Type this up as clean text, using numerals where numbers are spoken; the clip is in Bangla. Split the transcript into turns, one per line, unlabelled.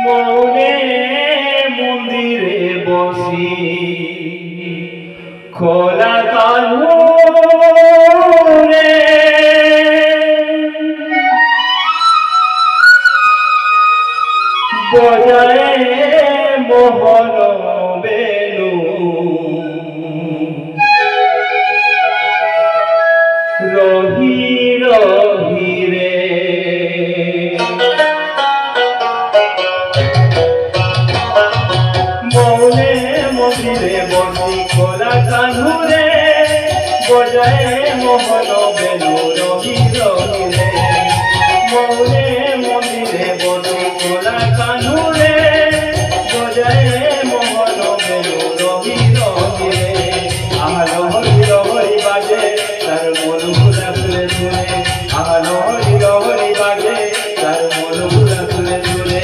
মৌনে মন্দিরে বসি খোলা কানু রে বজায় মোহন বেনু রহি রহি রে মৌনে মন্দিরে বসি খোলা কানু রে বজায় মোহন বেনু রহি রহি রে মৌনে মন্দিরে বসি খোলা কানু রে বজায় মোহন বেনু রহি রহি রে আমার হরি হরি বাজে তার মন ভুলা তুলে তুলে আমার হরি হরি বাজে তার মন ভুলা তুলে তুলে